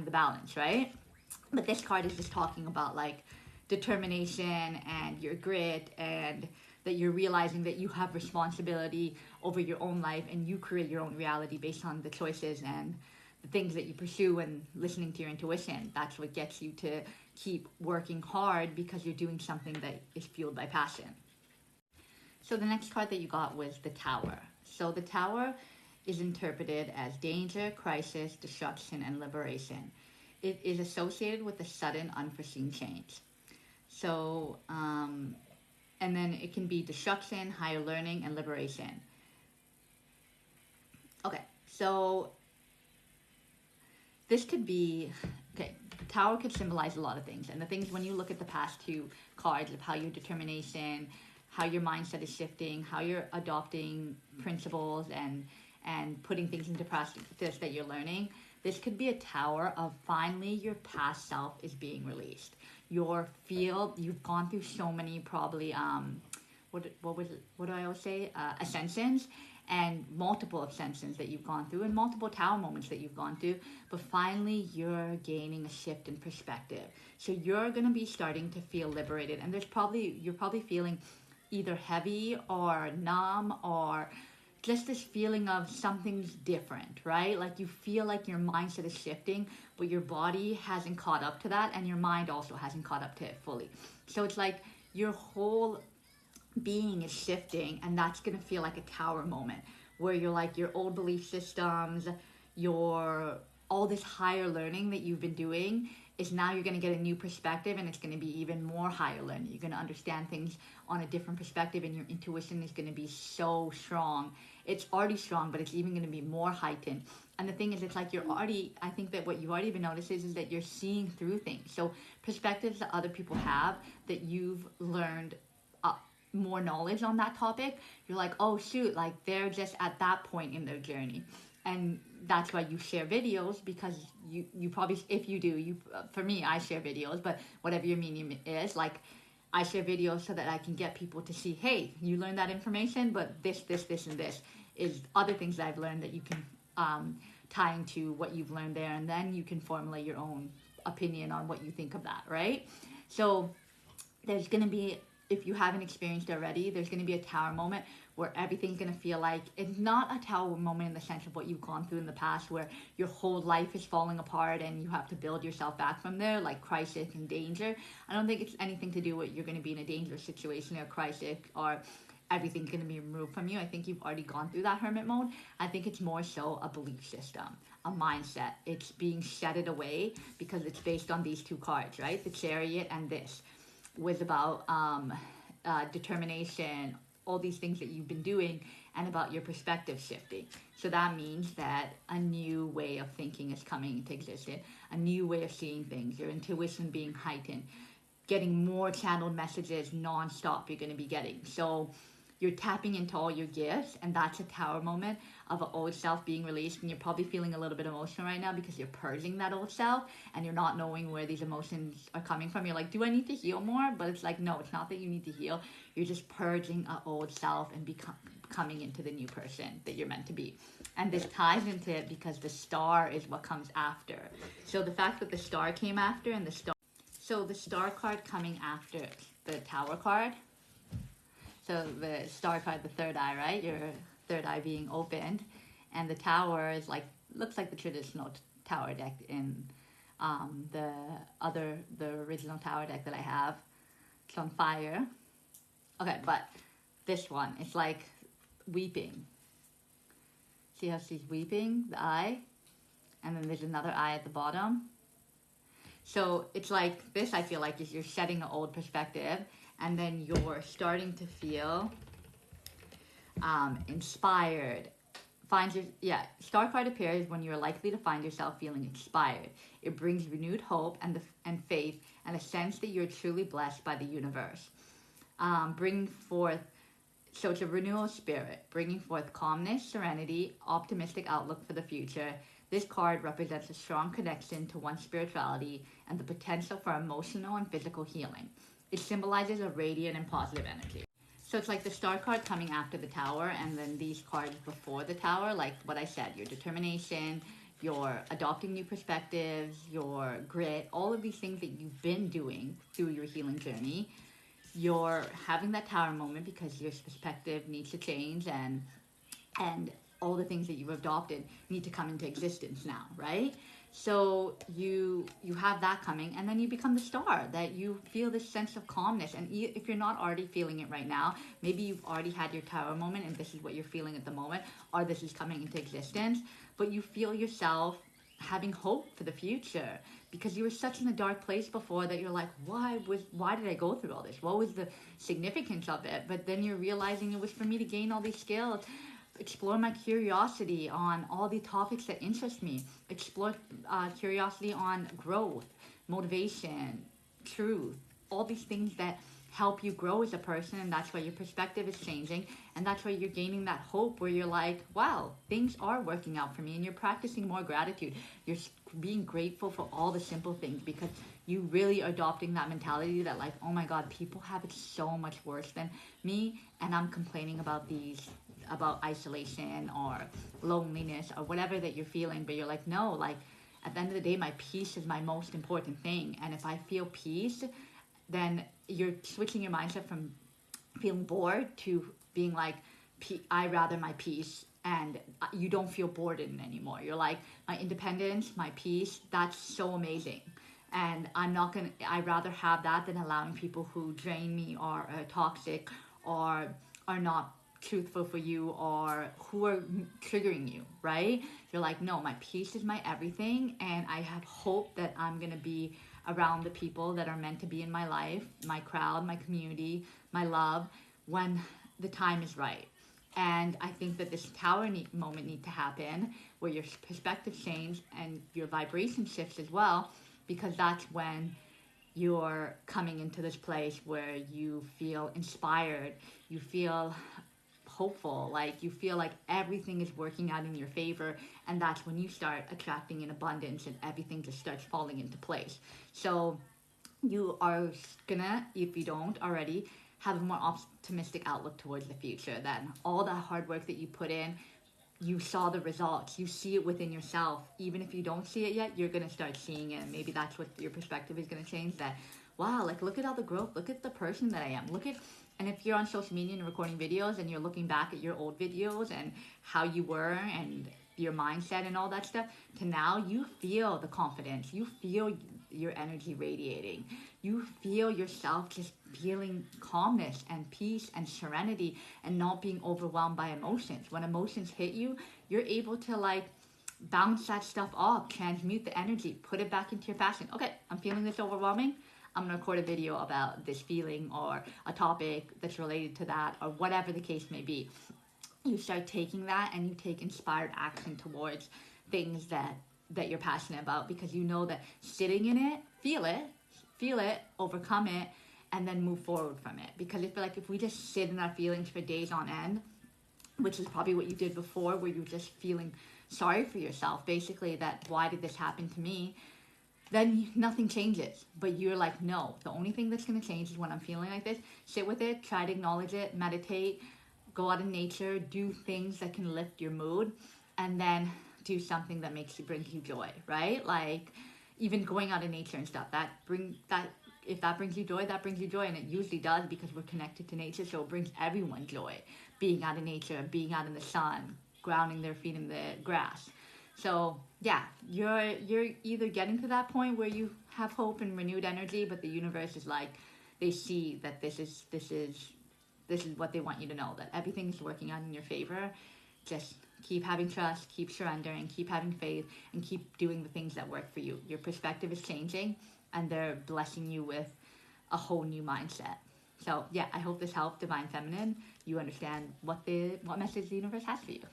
the balance, right? But this card is just talking about like determination and your grit, and that you're realizing that you have responsibility over your own life and you create your own reality based on the choices and the things that you pursue, and listening to your intuition. That's what gets you to keep working hard, because you're doing something that is fueled by passion. So the next card that you got was the Tower. So the Tower is interpreted as danger, crisis, destruction, and liberation. It is associated with a sudden, unforeseen change. So, and then it can be destruction, higher learning, and liberation. Okay, so this could be, okay, Tower could symbolize a lot of things. And the things, when you look at the past two cards of how your determination, how your mindset is shifting, how you're adopting principles and putting things into practice that you're learning, this could be a tower of finally your past self is being released. Your field, you've gone through so many probably, what do I always say? Ascensions, and multiple ascensions that you've gone through, and multiple tower moments that you've gone through, but finally you're gaining a shift in perspective. So you're going to be starting to feel liberated, and you're probably feeling either heavy or numb, or just this feeling of something's different, right? Like you feel like your mindset is shifting, but your body hasn't caught up to that, and your mind also hasn't caught up to it fully. So it's like your whole being is shifting, and that's going to feel like a tower moment, where you're like your old belief systems, all this higher learning that you've been doing is now you're going to get a new perspective, and it's going to be even more higher learning. You're going to understand things on a different perspective, and your intuition is going to be so strong. It's already strong, but it's even going to be more heightened. And the thing is, it's like I think that what you already even noticed is that you're seeing through things. So perspectives that other people have, that you've learned more knowledge on that topic, you're like, oh shoot, like they're just at that point in their journey. And that's why you share videos, because you probably, if you do, for me, I share videos, but whatever your medium is, like I share videos so that I can get people to see, hey, you learned that information, but this, and this is other things that I've learned that you can tie into what you've learned there, and then you can formulate your own opinion on what you think of that, right? So there's going to be, if you haven't experienced it already, there's going to be a tower moment where everything's going to feel like, it's not a tower moment in the sense of what you've gone through in the past, where your whole life is falling apart and you have to build yourself back from there, like crisis and danger. I don't think it's anything to do with you're going to be in a dangerous situation or crisis, or everything's going to be removed from you. I think you've already gone through that hermit mode. I think it's more so a belief system, a mindset. It's being shedded away, because it's based on these two cards, right? The Chariot, and this was about determination, all these things that you've been doing, and about your perspective shifting. So that means that a new way of thinking is coming into existence, a new way of seeing things, your intuition being heightened, getting more channeled messages non-stop you're going to be getting. So you're tapping into all your gifts, and that's a tower moment of an old self being released. And you're probably feeling a little bit emotional right now, because you're purging that old self, and you're not knowing where these emotions are coming from. You're like, do I need to heal more? But it's like, no, it's not that you need to heal. You're just purging an old self and coming into the new person that you're meant to be. And this ties into it because the star is what comes after. So the fact that the star came after, and the star card coming after the tower card. So the star card, the third eye, right? Your third eye being opened. And the tower is like, looks like the traditional tower deck in the original tower deck that I have. It's on fire. Okay, but this one, it's like weeping. See how she's weeping, the eye? And then there's another eye at the bottom. So it's like this, I feel like, is you're shedding an old perspective, and then you're starting to feel inspired. Star card appears when you're likely to find yourself feeling inspired. It brings renewed hope and faith, and a sense that you're truly blessed by the universe. So it's a renewal of spirit, bringing forth calmness, serenity, optimistic outlook for the future. This card represents a strong connection to one's spirituality and the potential for emotional and physical healing. It symbolizes a radiant and positive energy. So it's like the star card coming after the tower, and then these cards before the tower, like what I said, your determination, you're adopting new perspectives, your grit, all of these things that you've been doing through your healing journey. You're having that tower moment because your perspective needs to change, and all the things that you've adopted need to come into existence now, right? So you have that coming, and then you become the star, that you feel this sense of calmness. And if you're not already feeling it right now, maybe you've already had your tower moment and this is what you're feeling at the moment, or this is coming into existence, but you feel yourself having hope for the future because you were such in a dark place before that you're like, why did I go through all this? What was the significance of it? But then you're realizing it was for me to gain all these skills, explore my curiosity on all the topics that interest me, explore curiosity on growth, motivation, truth, all these things that help you grow as a person. And that's why your perspective is changing, and that's why you're gaining that hope where you're like, wow, things are working out for me. And you're practicing more gratitude. You're being grateful for all the simple things because you really are adopting that mentality that like, oh my god, people have it so much worse than me, and I'm complaining about isolation or loneliness or whatever that you're feeling. But you're like, no, like at the end of the day, my peace is my most important thing. And if I feel peace, then you're switching your mindset from feeling bored to being like, I rather my peace. And you don't feel bored in it anymore. You're like, my independence, my peace, that's so amazing. And I'd rather have that than allowing people who drain me or are toxic or are not truthful for you or who are triggering you, right? You're like, no, my peace is my everything, and I have hope that I'm gonna be around the people that are meant to be in my life, my crowd, my community, my love, when the time is right. And I think that this tower moment need to happen where your perspective change and your vibration shifts as well, because that's when you're coming into this place where you feel inspired, you feel hopeful, like you feel like everything is working out in your favor, and that's when you start attracting in abundance and everything just starts falling into place. So you are gonna, if you don't already, have a more optimistic outlook towards the future. That all that hard work that you put in, you saw the results, you see it within yourself. Even if you don't see it yet, you're gonna start seeing it, and maybe that's what your perspective is gonna change. That, wow, like look at all the growth, look at the person that I am, look at. And if you're on social media and recording videos and you're looking back at your old videos and how you were and your mindset and all that stuff, to now you feel the confidence, you feel your energy radiating, you feel yourself just feeling calmness and peace and serenity and not being overwhelmed by emotions. When emotions hit you, you're able to like bounce that stuff off, transmute the energy, put it back into your passion. Okay, I'm feeling this overwhelming. I'm going to record a video about this feeling or a topic that's related to that or whatever the case may be. You start taking that and you take inspired action towards things that you're passionate about, because you know that sitting in it, feel it, overcome it, and then move forward from it. Because if we just sit in our feelings for days on end, which is probably what you did before, where you're just feeling sorry for yourself, basically, that why did this happen to me? Then nothing changes. But you're like, no, the only thing that's going to change is when I'm feeling like this. Sit with it, try to acknowledge it, meditate, go out in nature, do things that can lift your mood, and then do something that brings you joy, right? Like even going out in nature and stuff, if that brings you joy, that brings you joy. And it usually does, because we're connected to nature, so it brings everyone joy. Being out in nature, being out in the sun, grounding their feet in the grass. So yeah, you're either getting to that point where you have hope and renewed energy, but the universe is like, they see that this is what they want you to know, that everything is working out in your favor. Just keep having trust, keep surrendering, keep having faith, and keep doing the things that work for you. Your perspective is changing, and they're blessing you with a whole new mindset. So yeah, I hope this helped, Divine Feminine. You understand what message the universe has for you.